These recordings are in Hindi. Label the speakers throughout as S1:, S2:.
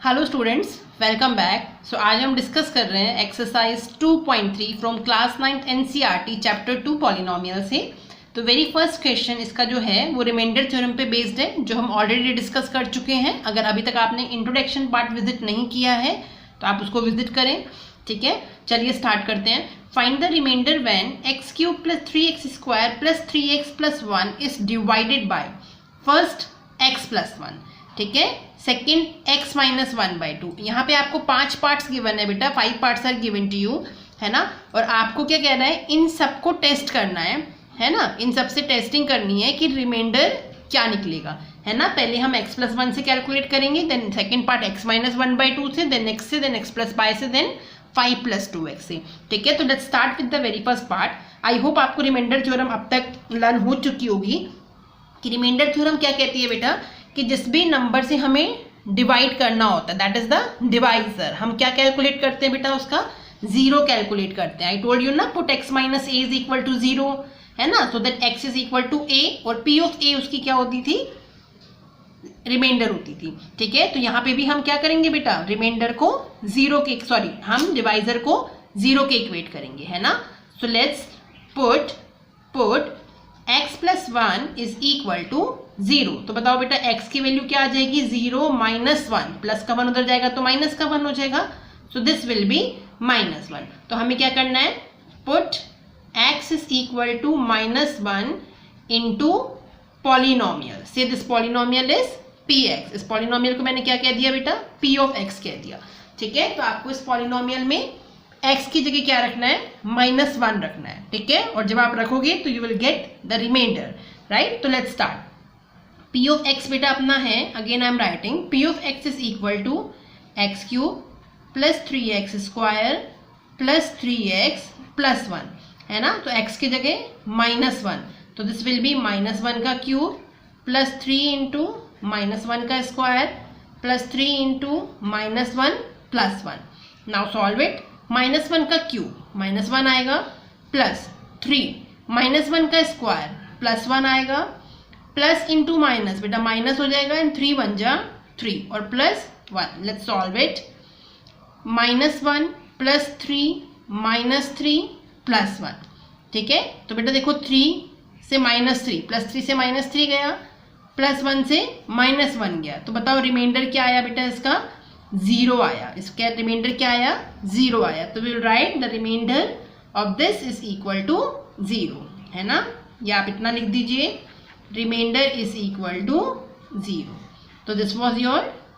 S1: Hello students, welcome back. So आज हम डिस्कस कर रहे हैं exercise 2.3 from class 9 NCERT chapter 2 polynomial से। तो वेरी फर्स्ट क्वेश्चन इसका जो है वो रिमाइंडर थ्योरम पे बेस्ड है, जो हम ऑलरेडी डिस्कस कर चुके हैं। अगर अभी तक आपने इंट्रोडक्शन पार्ट विजिट नहीं किया है तो आप उसको विजिट करें, ठीक है। चलिए स्टार्ट करते हैं। Find the remainder when x³ + 3x² + 3x + 1 is divided by first x + 1, ठीक है, सेकेंड x - 1/2। यहाँ पे आपको 5 पार्ट्स गिवन है बेटा, 5 parts are given to you, है ना। और आपको क्या कहना है, इन सबको टेस्ट करना है ना। इन सब से टेस्टिंग करनी है कि रिमाइंडर क्या निकलेगा, है ना। पहले हम x + 1 से कैलकुलेट करेंगे, देन सेकेंड पार्ट x - 1/2 से, देन x से, देन x + y से, देन 5 + 2x से, ठीक है। तो let's start with the very first part. I hope आपको रिमाइंडर थ्योरम अब तक लर्न हो चुकी होगी कि रिमाइंडर थ्योरम क्या कहती है बेटा, कि जिस भी नंबर से हमें डिवाइड करना होता है दैट इज द डिवाइजर, हम क्या कैलकुलेट करते हैं बेटा, उसका जीरो कैलकुलेट करते हैं। आई टोल्ड यू ना, put x - a is equal to 0, है ना, so that x is equal to a, और p ऑफ a उसकी क्या होती थी, रिमाइंडर होती थी, ठीक है। तो यहाँ पे भी हम क्या करेंगे बेटा, रिमाइंडर को हम डिवाइजर को 0 के इक्वेट करेंगे, है ना। So let's put x + 1 is equal to 0। तो बताओ बेटा x की वैल्यू क्या आ जाएगी, 0 - 1, प्लस का 1 उधर जाएगा तो माइनस का 1 हो जाएगा, सो दिस विल बी -1। तो हमें क्या करना है, put x is equal to -1 into polynomial, say this polynomial is px। इस पॉलिनोमियल को मैंने क्या कह दिया बेटा, p ऑफ x कह दिया, ठीक है। तो आपको इस पॉलिनोमियल में x की जगह क्या रखना है, -1 रखना है, ठीक है। और जब आप रखोगे तो you will get the remainder, right. तो let's start. p of x बेटा अपना है, again I am writing, p of x is equal to x³ + 3x² + 3x + 1, है ना। तो x की जगह -1, तो दिस विल बी -1 का क्यूब + 3 × -1 का स्क्वायर + 3 × -1 + 1। Now solve it. -1 का क्यूब -1 आएगा, प्लस 3 -1 का स्क्वायर +1 आएगा, प्लस इंटू माइनस बेटा माइनस हो जाएगा, एंड 3 × 1 = 3 और +1। Let's solve it. -1 + 3 -3 +1, ठीक है। तो बेटा देखो 3 से -3, +3 से -3 गया, +1 से -1 गया, तो बताओ रिमाइंडर क्या आया बेटा, इसका 0 आया। इसका रिमाइंडर क्या आया, 0 आया। तो will write the remainder of this is equal to 0, है ना। या आप इतना लिख दीजिए, remainder is equal to 0. So this was your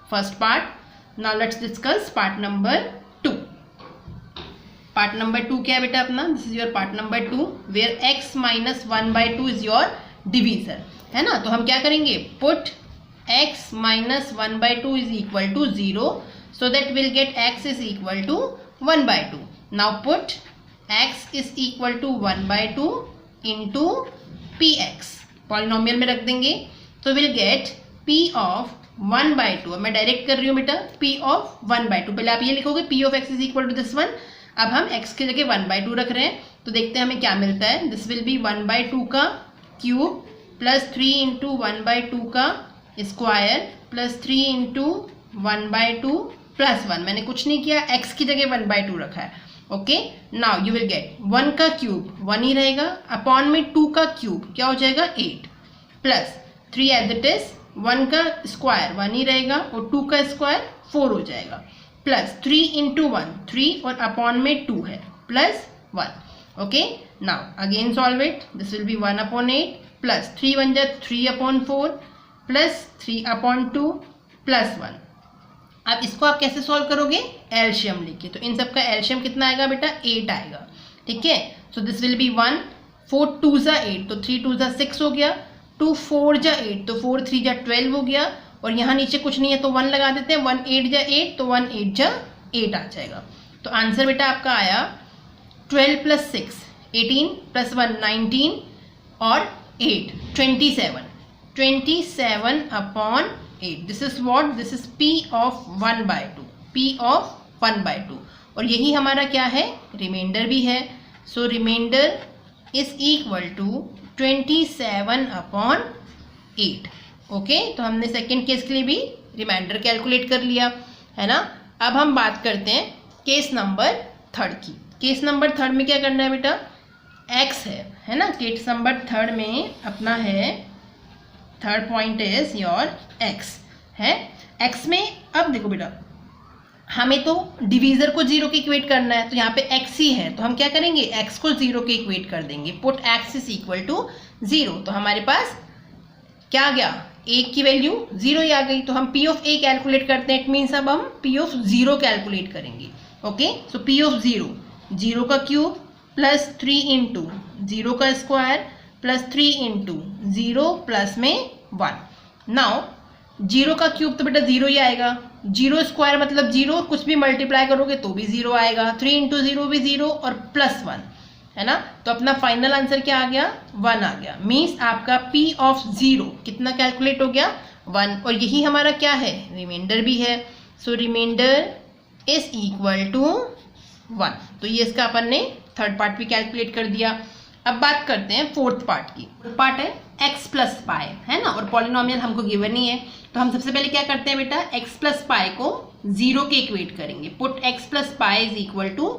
S1: first part. Now let's discuss part number 2. Part number 2 क्या है बेटा अपना, this is your part number 2 where x - 1/2 is your divisor, है ना। तो हम क्या करेंगे, put x - 1/2 is equal to 0, so that we'll get x is equal to 1/2. Now put x is equal to 1/2 into px, polynomial में रख देंगे, तो विल गेट p ऑफ 1/2। अब मैं डायरेक्ट कर रही हूँ बेटा, p ऑफ 1/2। पहले आप ये लिखोगे p of x is equal to this one. अब हम x की जगह 1/2 रख रहे हैं, तो देखते हैं हमें क्या मिलता है। दिस विल बी 1/2 का क्यूब + 3 × 1/2 का स्क्वायर + 3 × 1/2 + 1। मैंने कुछ नहीं किया, x की जगह 1/2 रखा है, okay. Now you will gate 1 का क्यूब 1 ही रहेगा, अपॉन में 2 का क्यूब क्या हो जाएगा 8, प्लस 3 एज इट इज 1 का स्क्वायर 1 ही रहेगा, और 2 का स्क्वायर 4 हो जाएगा, प्लस 3 × 1 3, और अपॉन में 2 है, +1, okay. Now again solve it. This will B 1/8 plus 3 × 1 = 3/4 plus 3/2 +1। अब इसको आप कैसे सॉल्व करोगे, एलशियम लेके। तो इन सब का एलशियम कितना आएगा बेटा, 8 आएगा, ठीक है। सो दिस विल बी 1 4 2 = 8, तो 3 2 = 6 हो गया, 2 4 = 8, तो 4 3 = 12 हो गया, और यहाँ नीचे कुछ नहीं है तो 1 लगा देते हैं, 1 8 = 8, तो 1 8 = 8 आ जाएगा। तो आंसर बेटा आपका आया 12 + 6 18 + 1 19 और 8 27/8। This is what, this is p of 1/2, p of 1/2, और यही हमारा क्या है, रिमाइंडर भी है। So remainder is equal to 27/8, okay. तो हमने सेकेंड केस के लिए भी रिमाइंडर कैलकुलेट कर लिया। है ना। अब हम बात करते हैं केस नंबर थर्ड की। केस नंबर थर्ड में क्या करना है बेटा, x है ना। केस नंबर थर्ड में अपना है, third point is your x है। x में अब देखो बेटा, हमें तो डिवीजर को 0 के इक्वेट करना है, तो यहाँ पे x ही है, तो हम क्या करेंगे, x को 0 के इक्वेट कर देंगे। Put x is equal to 0, तो हमारे पास क्या आ गया, a की वैल्यू 0 ही आ गई। तो हम p ऑफ a कैलकुलेट करते हैं, इट मीन्स अब हम p ऑफ 0 कैलकुलेट करेंगे। ओके, सो p ऑफ 0, 0 का क्यूब प्लस 3 इंटू 0 का स्क्वायर प्लस 3 इंटू 0 प्लस में 1। नाउ 0 का क्यूब तो बेटा 0 ही आएगा, 0 स्क्वायर मतलब 0, कुछ भी मल्टीप्लाई करोगे तो भी 0 आएगा, 3 इंटू 0 भी 0 और प्लस 1, है ना। तो अपना फाइनल आंसर क्या आ गया, 1 आ गया। मीन्स आपका p ऑफ 0 कितना कैलकुलेट हो गया, 1। और यही हमारा क्या है, रिमाइंडर भी है। So remainder is equal to 1। तो ये इसका अपन ने थर्ड पार्ट भी कैलकुलेट कर दिया। अब बात करते हैं फोर्थ पार्ट की। फोर्थ पार्ट है x प्लस पाई, है ना, और पॉलिनोमियल हमको गिवन ही है। तो हम सबसे पहले क्या करते हैं बेटा, x प्लस पाई को 0 के इक्वेट करेंगे। Put x plus pi is equal to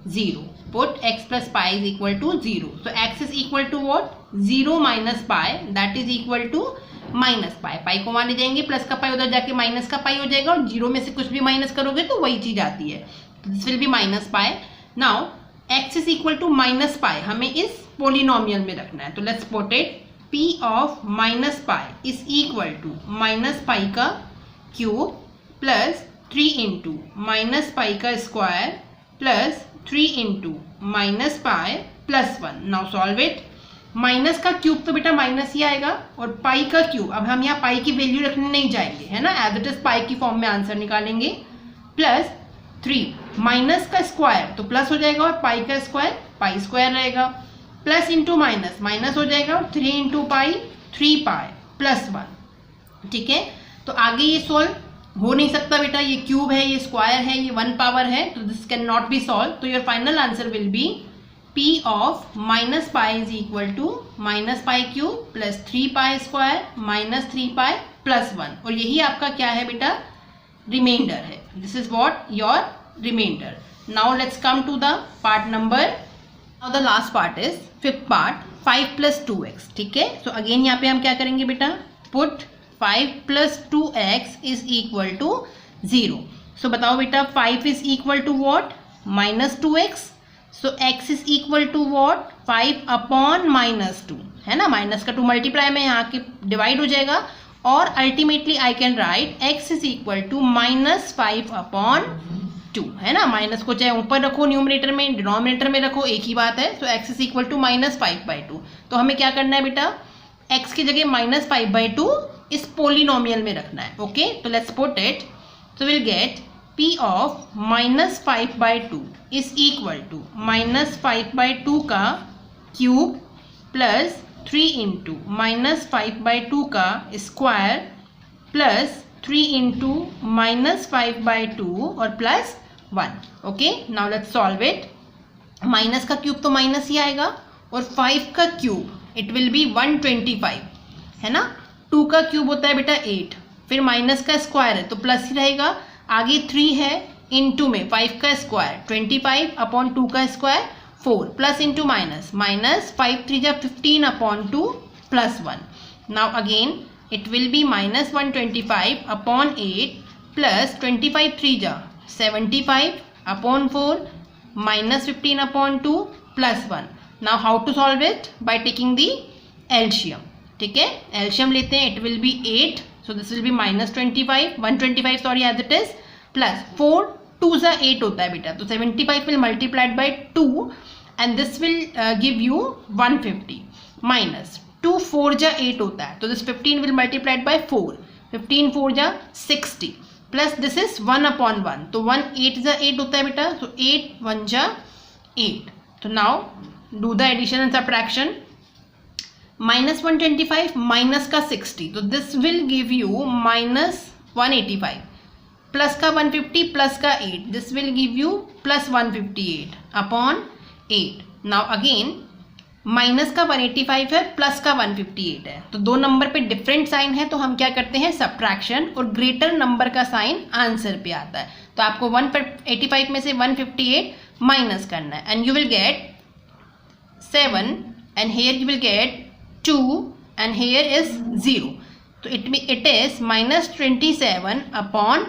S1: 0, put x plus pi is equal to 0। So x is equal to what, 0 minus pi, that is equal to minus pi. Pi को वहाँ ले जाएंगे, प्लस का पाई उधर जाके माइनस का पाई हो जाएगा, और 0 में से कुछ भी माइनस करोगे तो वही चीज आती है। This will be minus pi. Now x is equal to minus pi हमें इस पोलिनोमियल में रखना है, तो let's put it p of minus pi is equal to minus pi का cube plus 3 into minus pi का square plus 3 into minus pi plus 1। Now solve it. Minus का क्यूब तो बेटा माइनस ही आएगा, और पाई का क्यूब, अब हम यहाँ पाई की वैल्यू रखने नहीं जाएंगे, है ना, एज इट इज पाई की फॉर्म में आंसर निकालेंगे। प्लस 3 माइनस का स्क्वायर तो प्लस हो जाएगा, और पाई का स्क्वायर पाई स्क्वायर रहेगा, प्लस इंटू माइनस माइनस हो जाएगा, और 3 इंटू पाई 3 पाई प्लस 1। ठीक है, तो आगे ये सोल्व हो नहीं सकता बेटा, ये क्यूब है, ये स्क्वायर है, ये 1 पावर है, तो this can not be solve. तो your final answer will be p of minus pi is equal to minus pi cube plus 3 pi square minus 3 pi plus 1। और यही आपका क्या है बेटा, रिमाइंडर है। This is what your remainder. Now let's come to the part number, now the last part is fifth part, 5 plus 2x। ठीक है, सो अगेन यहाँ पे हम क्या करेंगे बेटा, put 5 plus 2x is equal to 0। So बताओ बेटा, 5 is equal to what, minus 2x। So x is equal to what, 5 upon minus 2, है ना, माइनस का 2 मल्टीप्लाई में यहाँ के डिवाइड हो जाएगा, और ultimately I can write x is equal to minus 5 upon 2, है ना। माइनस को चाहे ऊपर रखो न्यूमरेटर में, डिनोमिनेटर में रखो, एक ही बात है। So x is equal to minus 5/2। तो हमें क्या करना है बेटा, x की जगह माइनस 5/2 इस पोलिनोमियल में रखना है। ओके, तो let's put it. So will get p of minus 5/2 is equal to minus 5/2 का क्यूब प्लस 3 इंटू माइनस 5/2 का स्क्वायर प्लस 3 इंटू माइनस 5/2 और plus 1। Okay, now let's solve it. Minus का क्यूब तो माइनस ही आएगा, और 5 का क्यूब इट विल बी 125, है ना। 2 का क्यूब होता है बेटा 8, फिर माइनस का स्क्वायर है तो प्लस ही रहेगा, आगे 3 है, इंटू में 5 का स्क्वायर 25 अपॉन 2 का square 4, plus into minus, minus 5 3 जा 15 upon 2 plus 1। Now again it will be minus 125 upon 8 plus 25 3 जा 75 upon 4 minus 15 upon 2 plus 1. Now how to solve it? By taking the LCM. ठीक है, LCM लेते हैं, it will be 8, so this will be minus 25 125 sorry as it is, plus 4 2 जा 8 होता है बेटा, तो 75 will multiplied by 2 and this will give you 150 minus 2 4 जा 8 होता है, तो दिस 15 विल मल्टीप्लाइड बाय 4, 15 4 जा 60 प्लस दिस इज 1 अपॉन 1, तो 1 8 जा 8 होता है बेटा, तो 8 1 जा 8। तो now do the addition and subtraction. Minus 125 minus का 60, तो this will give you minus 185 plus का 150 प्लस का 8, this will give you plus 158 upon 8। Now again minus का 185 है, प्लस का 158 है, तो दो नंबर पे डिफरेंट साइन है, तो हम क्या करते हैं सबट्रैक्शन, और ग्रेटर नंबर का साइन आंसर पे आता है। तो आपको 185 में से 158 माइनस करना है, and you will get 7, and here you will get 2, and here is 0. तो it is -27/8.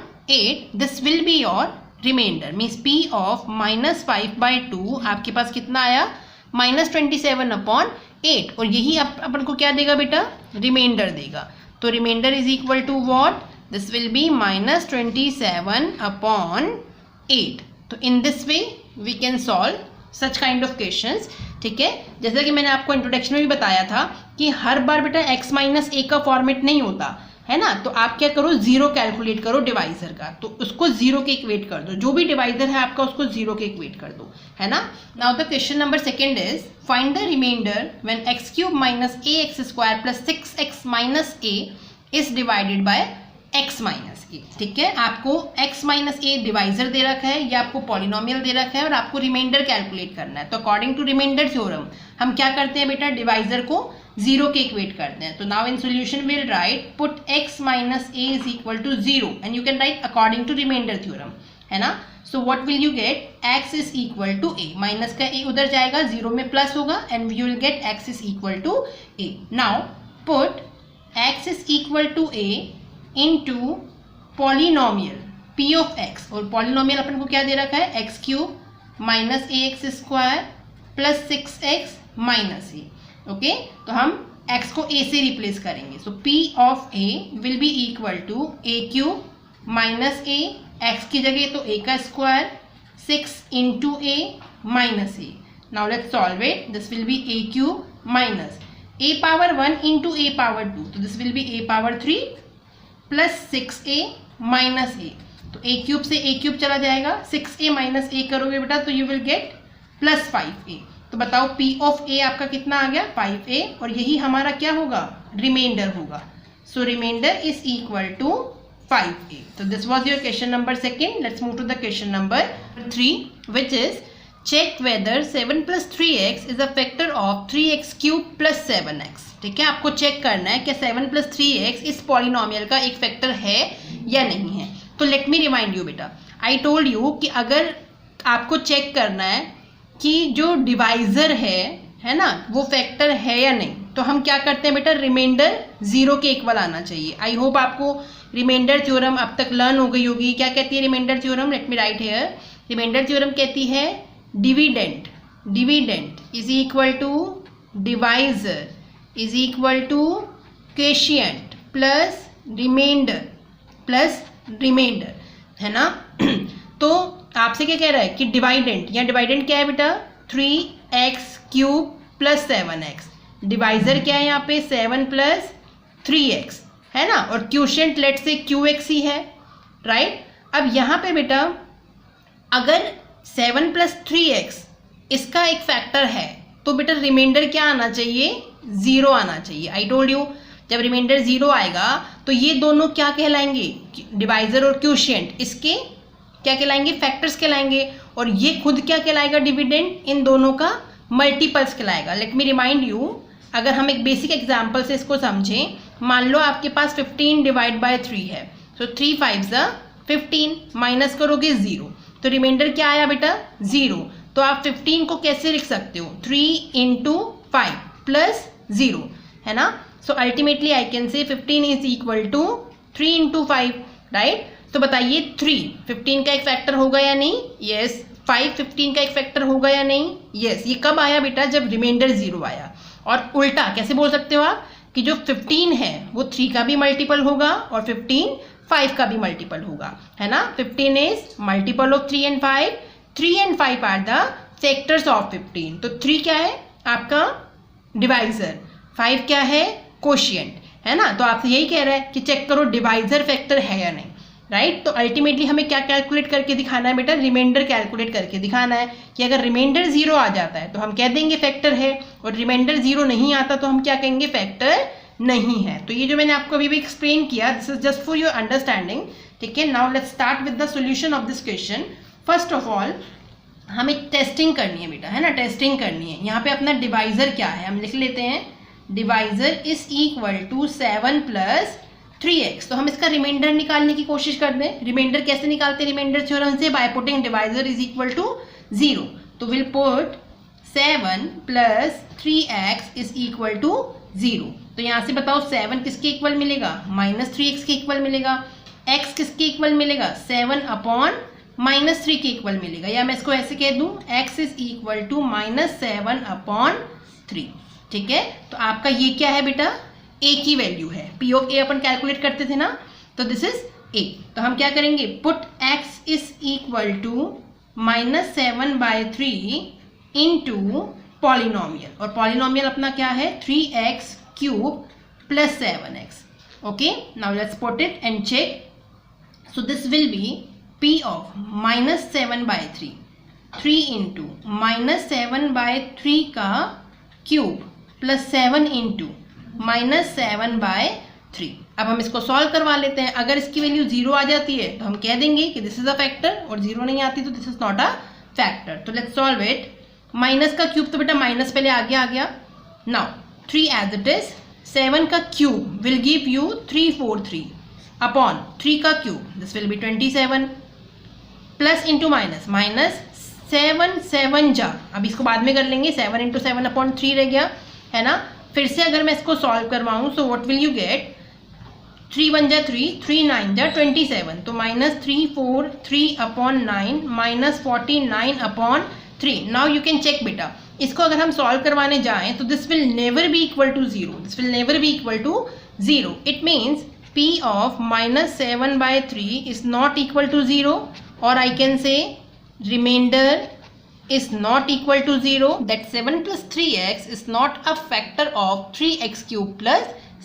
S1: This will be your remainder, means P of -5/2 आपके पास कितना आया, -27/8, और यही अपन को क्या देगा बेटा, रिमाइंडर देगा. तो remainder is equal to what, this will be -27/8. तो in this way we can solve such kind of questions. ठीक है, जैसा कि मैंने आपको इंट्रोडक्शन में भी बताया था कि हर बार बेटा x माइनस ए का फॉर्मेट नहीं होता है ना, तो आप क्या करो, 0 कैलकुलेट करो डिवाइजर का, तो उसको 0 के इक्वेट कर दो, जो भी डिवाइजर है आपका उसको 0 के इक्वेट कर दो, है ना. Now the question number second is find the remainder when x³ minus ax² plus 6x minus a is divided by x minus a. ठीक है, आपको x माइनस ए डिवाइजर दे रखा है, या आपको पॉलिनोमियल दे रखा है, और आपको रिमाइंडर कैलकुलेट करना है. तो अकॉर्डिंग टू रिमाइंडर थ्योरम हम क्या करते हैं बेटा, डिवाइजर को 0 के इक्वेट करते हैं. तो now in solution will write put x minus a is equal to 0, and you can write according to remainder theorem, है ना. So what will you get, x is equal to a, minus का a उधर जाएगा, 0 में प्लस होगा, and you will get x is equal to a. Now put x is equal to a into polynomial p of x, और पॉलिनोमियल अपन को क्या दे रखा है, x³ minus ax² plus 6x minus a. Okay, तो हम x को a से रिप्लेस करेंगे. So p of a will be equal to a³ minus a, x की जगह तो a का square, 6 into a minus a. Now let's solve it. This will be a³ minus a power 1 into a power 2, तो this will be a power 3 plus 6a minus a. तो a³ से a³ चला जाएगा, 6a माइनस a करोगे बेटा तो you will gate plus 5a. तो बताओ p ऑफ a आपका कितना आ गया, 5a, और यही हमारा क्या होगा, रिमाइंडर होगा. So remainder is equal to 5a. तो this was your question number second. Let's move to the question number 3 which is check whether 7 plus 3x is a factor of 3x³ plus 7x. ठीक है, आपको चेक करना है कि 7 प्लस 3x इस पॉलिनोमियल का एक फैक्टर है या नहीं है. तो लेट मी रिमाइंड यू बेटा, आई टोल्ड यू कि अगर आपको चेक करना है कि जो डिवाइजर है ना, वो फैक्टर है या नहीं, तो हम क्या करते हैं बेटा, रिमाइंडर 0 के इक्वल आना चाहिए. आई होप आपको रिमाइंडर थ्योरम अब तक लर्न हो गई होगी. क्या कहती है remainder theorem, let me write here. Remainder theorem कहती है dividend is equal to divisor is equal to quotient plus remainder, है ना. तो आपसे क्या कह रहा है कि डिवाइडेंड, या डिवाइडेंड क्या है बेटा, 3x³ प्लस 7x. डिवाइजर क्या है यहाँ पे, 7 प्लस 3x, है ना, और क्वोशिएंट लेट से qx ही है, राइट. अब यहाँ पे बेटा अगर 7 प्लस 3x इसका एक फैक्टर है, तो बेटा रिमाइंडर क्या आना चाहिए, 0 आना चाहिए. आई टोल्ड यू जब रिमाइंडर 0 आएगा तो ये दोनों क्या कहलाएंगे, डिवाइजर और क्वोशिएंट इसके क्या कहलाएंगे, फैक्टर्स कहलाएंगे, और ये खुद क्या कहलाएगा, डिविडेंड इन दोनों का मल्टीपल्स कहलाएगा. लेट मी रिमाइंड यू, अगर हम एक बेसिक एग्जांपल से इसको समझें, मान लो आपके पास 15 डिवाइड बाय 3 है, सो 3 5 15, माइनस करोगे 0, तो रिमाइंडर क्या आया बेटा, 0. तो आप 15 को कैसे लिख सकते हो, 3 इंटू 5 प्लस 0, है ना. So ultimately I can say 15 is equal to 3 into 5, right. तो बताइए 3 15 का एक फैक्टर होगा या नहीं, यस. 5 15 का एक फैक्टर होगा या नहीं, यस. ये कब आया बेटा, जब रिमाइंडर 0 आया. और उल्टा कैसे बोल सकते हो आप कि जो 15 है वो 3 का भी मल्टीपल होगा और 15 5 का भी मल्टीपल होगा, है ना. 15 is multiple of 3 and 5, 3 and 5 are the factors of 15. तो 3 क्या है आपका डिवाइजर, 5 क्या है क्वोशिएंट, है ना. तो आपसे यही कह रहा है कि चेक करो डिवाइजर फैक्टर है या नहीं, राइट. तो अल्टीमेटली हमें क्या कैलकुलेट करके दिखाना है बेटा, रिमाइंडर कैलकुलेट करके दिखाना है कि अगर रिमाइंडर 0 आ जाता है तो हम कह देंगे फैक्टर है, और रिमाइंडर 0 नहीं आता तो हम क्या कहेंगे, फैक्टर नहीं है. तो ये जो मैंने आपको अभी भी एक्सप्लेन किया, this is just for your understanding. ठीक है, now let's start with the solution of this question. First of all हमें टेस्टिंग करनी है बेटा, है ना, टेस्टिंग करनी है। यहाँ पे अपना डिवाइजर क्या है हम लिख लेते हैं, divisor is equal to 7 + 3x। तो हम इसका रिमाइंडर निकालने की कोशिश कर दें। रिमाइंडर कैसे निकालते हैं रिमाइंडर थ्योरम से? By putting divisor is equal to 0। तो will put 7 + 3x is equal to 0। तो यहाँ से बताओ 7 किसके इक्वल मिलेगा? -3x के इक्वल मिलेगा। x किसके इक्वल मिलेगा? 7/-3 के इक्वल मिलेगा। या मैं इसको ऐसे कह दूँ, x इज इक्वल टू -7/3। ठीक है, तो आपका ये क्या है बेटा? a की वैल्यू है। P of a upon calculate करते थे ना, तो दिस इज a। तो हम क्या करेंगे? Put x is equal to -7/3 into polynomial, और पॉलिनोमियल अपना क्या है? 3x³ + 7x। Okay, now let's put it and check. So this will be p of -7/3, 3 into -7/3 का क्यूब + 7 इंटू -7/3। अब हम इसको सॉल्व करवा लेते हैं। अगर इसकी वैल्यू 0 आ जाती है तो हम कह देंगे कि दिस इज अ फैक्टर, और 0 नहीं आती तो this is not a factor. तो लेट्स सॉल्व इट। माइनस का क्यूब तो बेटा माइनस पहले आगे आ गया। नाउ 3 एज इट इज, 7 का cube will give you 343 upon 3 का cube, this will B 27 plus into minus, -7 7 जा, अब इसको बाद में कर लेंगे। 7 इंटू 7/3 रह गया, है ना। फिर से अगर मैं इसको सॉल्व करवाऊँ, so what will you get? 3 1 जा 3, 3 9 जा 27, तो -343/9 -49/3। नाउ यू कैन चेक बेटा, इसको अगर हम सॉल्व करवाने जाएं तो this will never be equal to 0, this will never be equal to 0। It means p of -7/3 is not equal to 0, or I can say remainder is not equal to 0, that 7 + 3x is not a factor of 3x³ +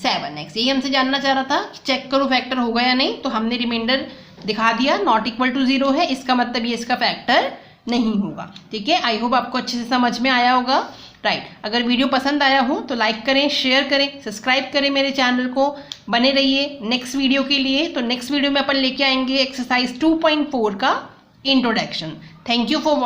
S1: 7x। यही हमसे जानना चाह रहा था कि चेक करो फैक्टर होगा या नहीं, तो हमने रिमाइंडर दिखा दिया, नॉट इक्वल टू 0 है, इसका मतलब ये इसका फैक्टर नहीं होगा। ठीक है, आई होप आपको अच्छे से समझ में आया होगा। राइट, अगर वीडियो पसंद आया हो तो लाइक करें, शेयर करें, सब्सक्राइब करें मेरे चैनल को, बने रहिए नेक्स्ट वीडियो के लिए। तो नेक्स्ट वीडियो में अपन लेके आएंगे एक्सरसाइज 2.4 का इंट्रोडक्शन। Thank you for